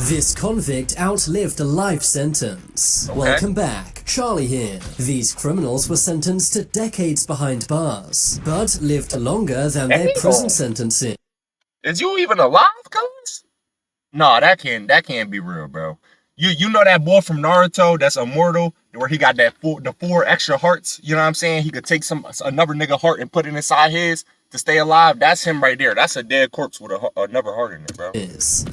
This convict outlived a life sentence. Okay. Welcome back. Charlie here. These criminals were sentenced to decades behind bars, but lived longer than their prison sentences. Is you even alive, cuz? No, that can't be real, bro. You know that boy from Naruto that's immortal, where he got the four extra hearts, you know what I'm saying? He could take another nigga heart and put it inside his to stay alive. That's him right there. That's a dead corpse with another heart in it, bro.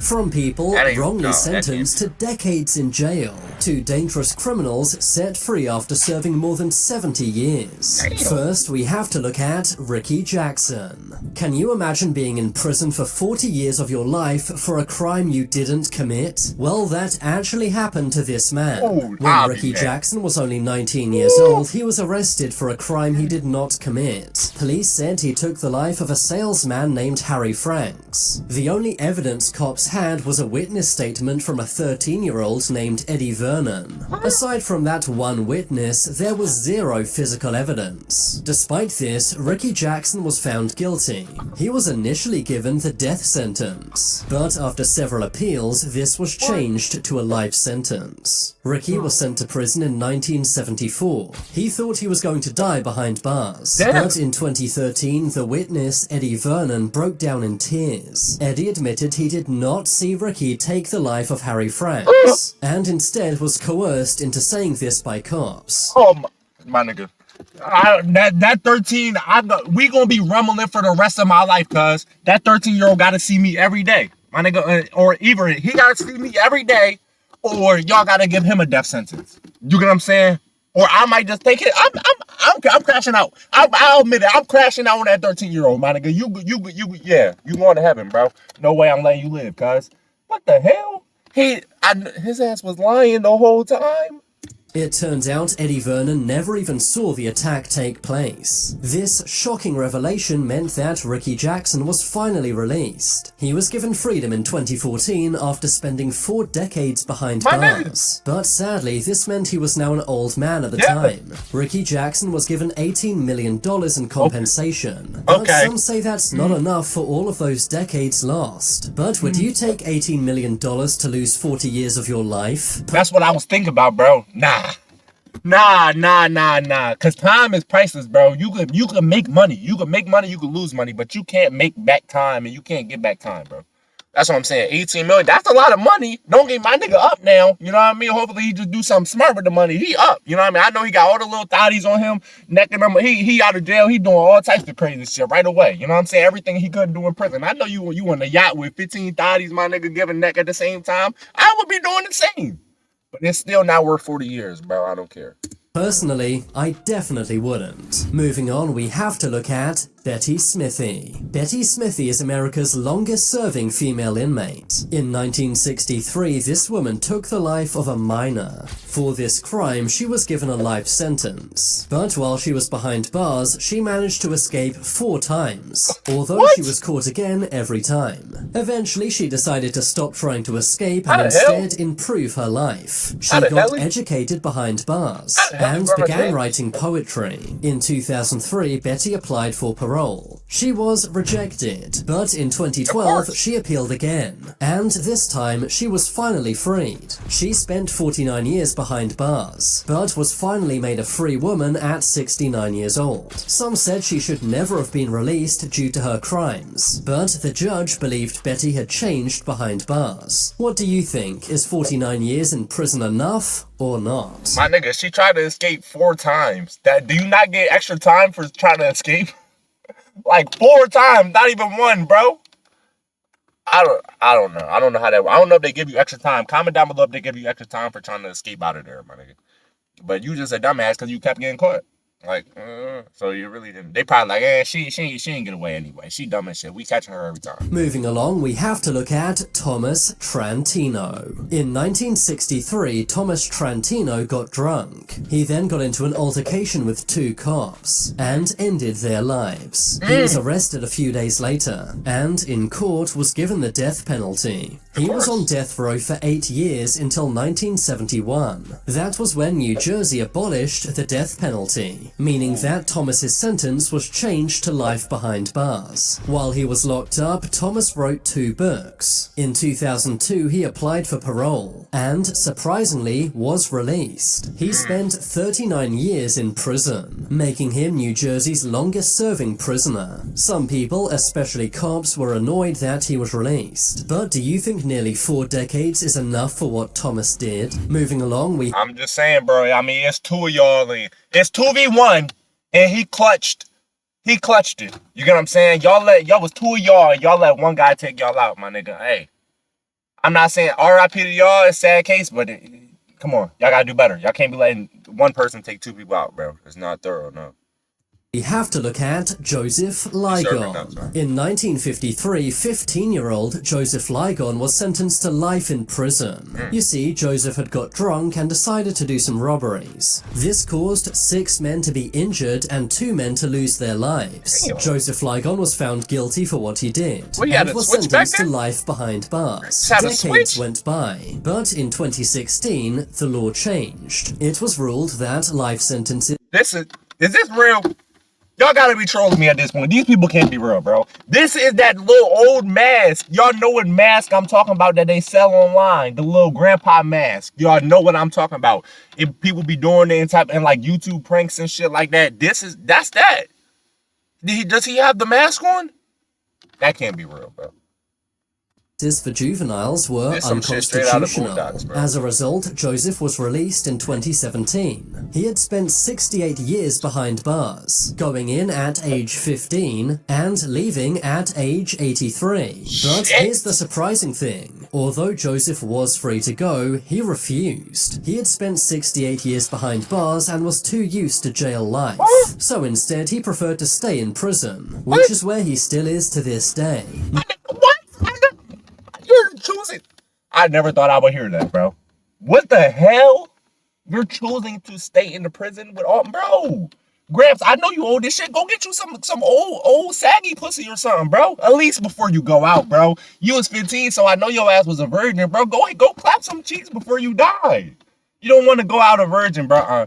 From people wrongly sentenced to decades in jail to dangerous criminals set free after serving more than 70 years. Damn. First, we have to look at Ricky Jackson. Can you imagine being in prison for 40 years of your life for a crime you didn't commit? Well, that actually happened to this man. When Ricky Jackson was only 19 years old, he was arrested for a crime he did not commit. Police said he took the life of a salesman named Harry Franks. The only evidence cops had was a witness statement from a 13-year-old named Eddie Vernon. Aside from that one witness, there was zero physical evidence. Despite this, Ricky Jackson was found guilty. He was initially given the death sentence, but after several appeals, this was changed to a life sentence. Ricky was sent to prison in 1974. He thought he was going to die behind bars, but in 2013, the witness, Eddie Vernon, broke down in tears. Eddie admitted he did not see Ricky take the life of Harry Franks, and instead was coerced into saying this by cops. Oh, my nigga. That 13, we gonna be rumbling for the rest of my life, cuz that 13-year-old gotta see me every day, my nigga, or either he gotta see me every day, or y'all gotta give him a death sentence. You get what I'm saying? Or I might just take it. I'm crashing out. I'll admit it. I'm crashing out on that 13-year-old, my nigga. You going to heaven, bro. No way I'm letting you live, cuz. What the hell? His ass was lying the whole time. It turns out Eddie Vernon never even saw the attack take place. This shocking revelation meant that Ricky Jackson was finally released. He was given freedom in 2014 after spending 4 decades behind bars. But sadly, this meant he was now an old man at the time. Ricky Jackson was given $18 million in compensation. But some say that's not enough for all of those decades lost. But would you take $18 million to lose 40 years of your life? That's what I was thinking about, bro. Nah, cause time is priceless, bro. You can make money. You can lose money, but you can't make back time and you can't get back time, bro. That's what I'm saying. 18 million, that's a lot of money. Don't get my nigga up now. You know what I mean? Hopefully he just do something smart with the money. He up. You know what I mean? I know he got all the little thotties on him, necking him. He out of jail. He doing all types of crazy shit right away. You know what I'm saying? Everything he couldn't do in prison. I know you on the yacht with 15 thotties, my nigga, giving neck at the same time. I would be doing the same. But it's still not worth 40 years, bro. I don't care. Personally, I definitely wouldn't. Moving on, we have to look at Betty Smithy. Betty Smithy is America's longest-serving female inmate. In 1963, this woman took the life of a minor. For this crime, she was given a life sentence. But while she was behind bars, she managed to escape 4 times, although she was caught again every time. Eventually, she decided to stop trying to escape and instead improve her life. She got educated behind bars and began writing poetry. In 2003, Betty applied for parole. She was rejected, but in 2012 she appealed again, and this time she was finally freed. She spent 49 years behind bars, but was finally made a free woman at 69 years old. Some said she should never have been released due to her crimes, but the judge believed Betty had changed behind bars. What do you think? Is 49 years in prison enough or not? My nigga, she tried to escape 4 times. Do you not get extra time for trying to escape? Like 4 times, not even 1, bro. I don't know. I don't know how that. I don't know if they give you extra time. Comment down below if they give you extra time for trying to escape out of there, my nigga. But you just a dumbass because you kept getting caught. Like, so you really didn't. They probably like, she ain't get away anyway. She dumb as shit. We catching her every time. Moving along, we have to look at Thomas Trantino. In 1963, Thomas Trantino got drunk. He then got into an altercation with 2 cops and ended their lives. He was arrested a few days later and in court was given the death penalty. He was on death row for 8 years until 1971. That was when New Jersey abolished the death penalty. meaning that Thomas's sentence was changed to life behind bars. While he was locked up, Thomas wrote 2 books. In 2002, he applied for parole and, surprisingly, was released. He spent 39 years in prison, making him New Jersey's longest-serving prisoner. Some people, especially cops, were annoyed that he was released. But do you think nearly 4 decades is enough for what Thomas did? Moving along, I'm just saying, bro. I mean, it's 2 of y'all. It's 2v1, and he clutched it. You get what I'm saying? Y'all was 2 of y'all, and y'all let one guy take y'all out, my nigga. Hey, I'm not saying RIP to y'all. It's a sad case, but come on, y'all gotta do better. Y'all can't be letting one person take 2 people out, bro. It's not thorough, no. We have to look at Joseph Ligon. In 1953, 15-year-old Joseph Ligon was sentenced to life in prison. You see, Joseph had got drunk and decided to do some robberies. This caused 6 men to be injured and 2 men to lose their lives. Damn. Joseph Ligon was found guilty for what he did and was sentenced to life behind bars. Decades went by, but in 2016, the law changed. It was ruled that life sentences... Is this real? Y'all gotta be trolling me at this point. These people can't be real, bro. This is that little old mask. Y'all know what mask I'm talking about that they sell online. The little grandpa mask. Y'all know what I'm talking about. If people be doing it and like YouTube pranks and shit like that, that's that. Does he have the mask on? That can't be real, bro. For juveniles were unconstitutional. As a result, Joseph was released in 2017. He had spent 68 years behind bars, going in at age 15 and leaving at age 83. But here's the surprising thing. Although Joseph was free to go, he refused. He had spent 68 years behind bars and was too used to jail life. So instead, he preferred to stay in prison, which is where he still is to this day. You're choosing. I never thought I would hear that, bro. What the hell? You're choosing to stay in the prison with all, bro. Gramps, I know you old this shit. Go get you some old saggy pussy or something, bro. At least before you go out, bro. You was 15, so I know your ass was a virgin, bro. Go clap some cheeks before you die. You don't want to go out a virgin, bro.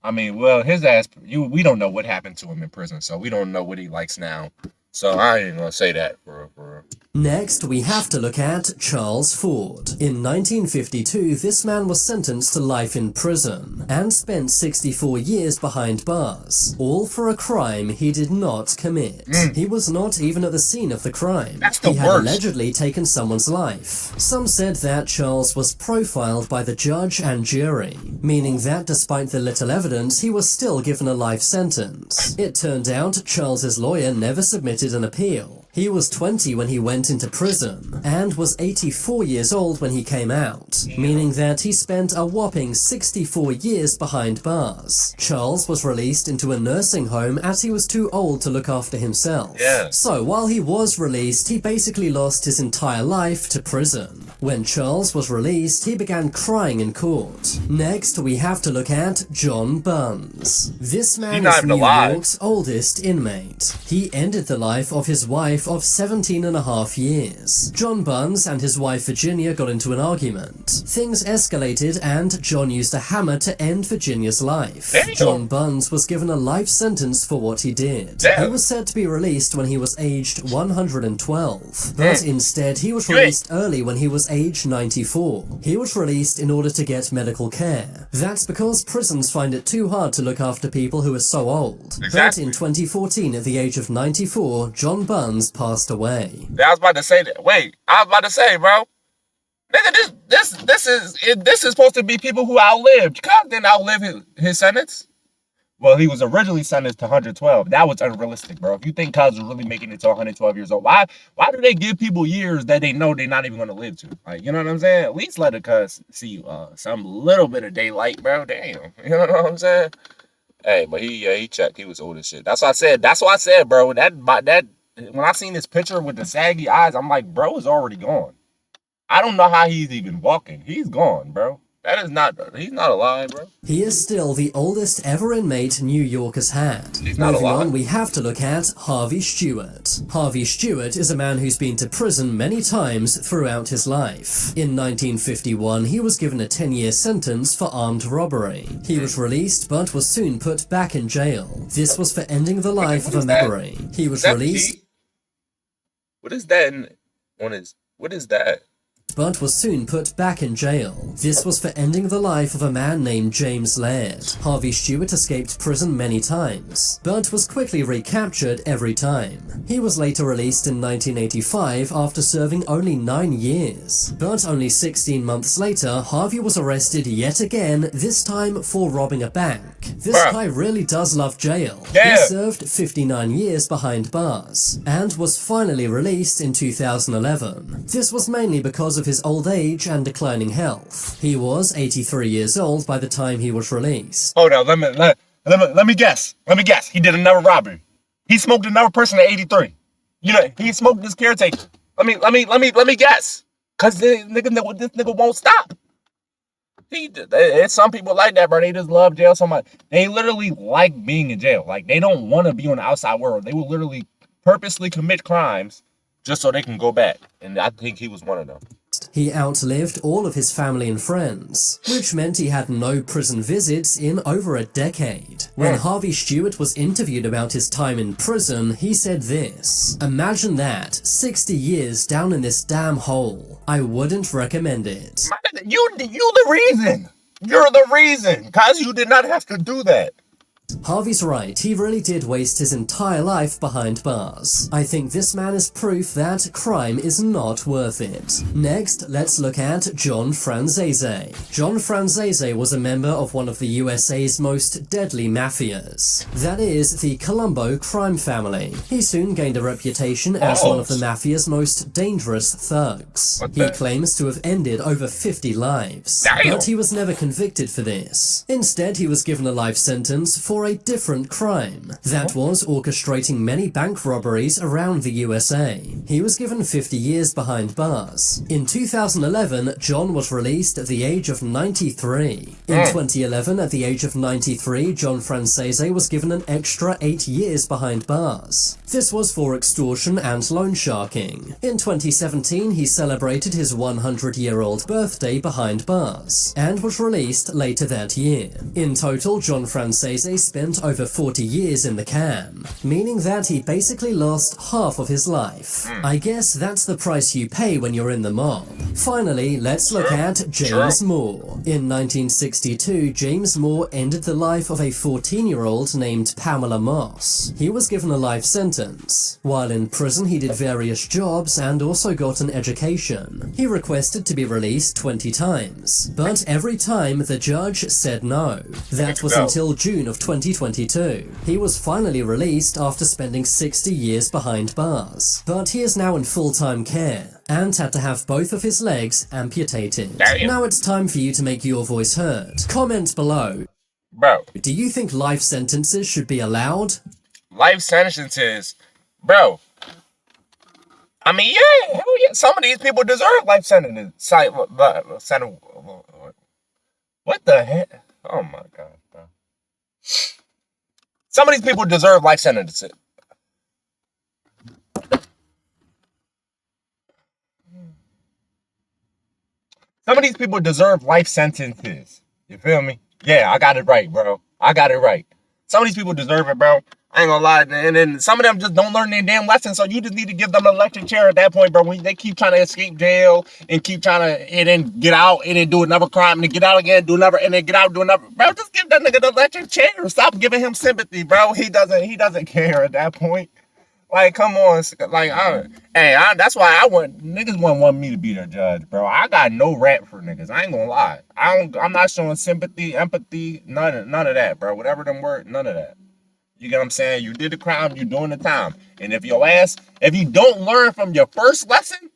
I mean, well, his ass. We don't know what happened to him in prison, so we don't know what he likes now. So I ain't gonna say that for real. Next, we have to look at Charles Ford. In 1952, this man was sentenced to life in prison and spent 64 years behind bars, all for a crime he did not commit. He was not even at the scene of the crime. He had allegedly taken someone's life. Some said that Charles was profiled by the judge and jury, meaning that despite the little evidence, he was still given a life sentence. It turned out Charles's lawyer never submitted an appeal. He was 20 when he went into prison and was 84 years old when he came out, meaning that he spent a whopping 64 years behind bars. Charles was released into a nursing home as he was too old to look after himself. So while he was released, he basically lost his entire life to prison. When Charles was released, he began crying in court. Next, we have to look at John Buns. This man is New York's oldest inmate. He ended the life of his wife of 17 and a half years. John Buns and his wife Virginia got into an argument. Things escalated and John used a hammer to end Virginia's life. John Buns was given a life sentence for what he did. He was set to be released when he was aged 112, but instead he was released early when he was aged 94. He was released in order to get medical care. That's because prisons find it too hard to look after people who are so old. But in 2014, at the age of 94, John Buns passed away. I was about to say that. Wait, I was about to say, bro. Nigga, this is supposed to be people who outlived. Cuz didn't outlive his sentence. Well, he was originally sentenced to 112. That was unrealistic, bro. If you think Cuz was really making it to 112 years old, why do they give people years that they know they're not even gonna live to? Like, you know what I'm saying? At least let a Cuz see some little bit of daylight, bro. Damn. You know what I'm saying? Hey, but he checked. He was old as shit. That's what I said, bro. That when I seen this picture with the saggy eyes, I'm like, bro is already gone. I don't know how he's even walking. He's gone, bro. That is not, he's not alive, bro. He is still the oldest ever inmate New York has had. He's not Moving alive. on, we have to look at Harvey Stewart. Harvey Stewart is a man who's been to prison many times throughout his life. In 1951, he was given a 10-year sentence for armed robbery. He was released but was soon put back in jail. This was for ending the life of a memory. He was released... What is that on his... What is that? But was soon put back in jail. This was for ending the life of a man named James Laird. Harvey Stewart escaped prison many times, but was quickly recaptured every time. He was later released in 1985 after serving only 9 years. But only 16 months later, Harvey was arrested yet again, this time for robbing a bank. This guy really does love jail. Yeah. He served 59 years behind bars, and was finally released in 2011. This was mainly because of his old age and declining health. He was 83 years old by the time he was released. Hold on, let me guess. Let me guess. He did another robbery. He smoked another person at 83. You know, he smoked this caretaker. Let me guess. Cause this nigga won't stop. It's some people like that, bro. They just love jail so much. They literally like being in jail. Like, they don't want to be on the outside world. They will literally purposely commit crimes just so they can go back. And I think he was one of them. He outlived all of his family and friends, which meant he had no prison visits in over a decade. When Harvey Stewart was interviewed about his time in prison, he said this: "Imagine that, 60 years down in this damn hole. I wouldn't recommend it." You the reason. You're the reason. Cause you did not have to do that. Harvey's right, he really did waste his entire life behind bars. I think this man is proof that crime is not worth it. Next, let's look at John Franzese. John Franzese was a member of one of the USA's most deadly mafias. That is, the Colombo crime family. He soon gained a reputation as one of the mafia's most dangerous thugs. He claims to have ended over 50 lives, but he was never convicted for this. Instead, he was given a life sentence for a different crime. That was orchestrating many bank robberies around the USA. He was given 50 years behind bars. In 2011, John was released at the age of 93. In 2011, at the age of 93, John Franzese was given an extra 8 years behind bars. This was for extortion and loan sharking. In 2017, he celebrated his 100-year-old birthday behind bars, and was released later that year. In total, John Franzese spent over 40 years in the can, meaning that he basically lost half of his life. I guess that's the price you pay when you're in the mob. Finally, let's look at James Moore. In 1962, James Moore ended the life of a 14-year-old named Pamela Moss. He was given a life sentence. While in prison, he did various jobs and also got an education. He requested to be released 20 times, but every time the judge said no. That was until June of 2022. He was finally released after spending 60 years behind bars, but he is now in full-time care and had to have both of his legs amputated. Now it's time for you to make your voice heard. Comment below. Bro. Do you think life sentences should be allowed? Life sentences? Bro. I mean, yeah, hell yeah. Some of these people deserve life sentences. What the heck? Oh my God, bro. Some of these people deserve life sentences. Some of these people deserve life sentences. You feel me? Yeah, I got it right, bro. I got it right. Some of these people deserve it, bro. I ain't gonna lie. And then some of them just don't learn their damn lesson. So you just need to give them an electric chair at that point, bro. When they keep trying to escape jail and keep trying to, and then get out and then do another crime and then get out again, do another, and then get out, do another. Bro, just give that nigga the electric chair. Stop giving him sympathy, bro. He doesn't care at that point. Like, come on. Like, that's why niggas wouldn't want me to be their judge, bro. I got no rap for niggas. I ain't gonna lie. I'm not showing sympathy, empathy, none of that, bro. Whatever them words, none of that. You get what I'm saying? You did the crime, you're doing the time. And if you don't learn from your first lesson,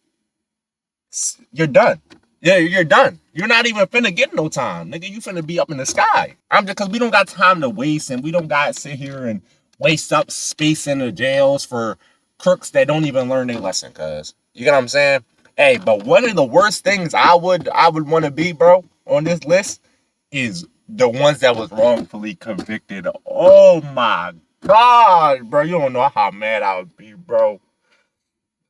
you're done. Yeah, you're done. You're not even finna get no time. Nigga, you finna be up in the sky. Because we don't got time to waste, and we don't got to sit here and waste up space in the jails for crooks that don't even learn their lesson, cuz. You get what I'm saying? Hey, but one of the worst things I would want to be, bro, on this list is the ones that was wrongfully convicted. Oh my God, bro. You don't know how mad I would be, bro.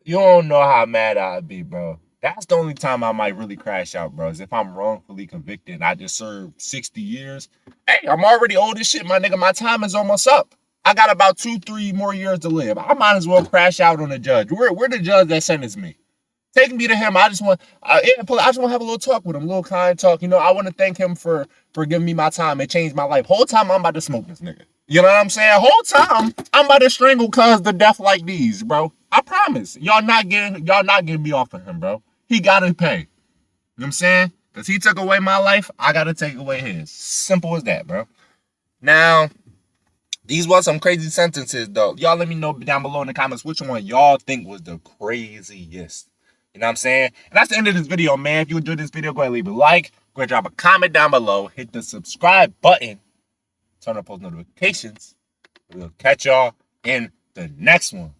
You don't know how mad I'd be, bro. That's the only time I might really crash out, bro, is if I'm wrongfully convicted and I just served 60 years. Hey, I'm already old as shit, my nigga. My time is almost up. I got about 2-3 more years to live. I might as well crash out on the judge. Where the judge that sentenced me? Take me to him. I just want to have a little talk with him, a little kind talk. You know, I want to thank him for giving me my time. It changed my life. Whole time I'm about to smoke this nigga. You know what I'm saying? Whole time I'm about to strangle cuz to death like these, bro. I promise. Y'all not getting me off of him, bro. He gotta pay. You know what I'm saying? Because he took away my life, I gotta take away his. Simple as that, bro. Now, these were some crazy sentences, though. Y'all let me know down below in the comments which one y'all think was the craziest. You know what I'm saying? And that's the end of this video, man. If you enjoyed this video, go ahead and leave a like. Go ahead and drop a comment down below. Hit the subscribe button. Turn on post notifications. We'll catch y'all in the next one.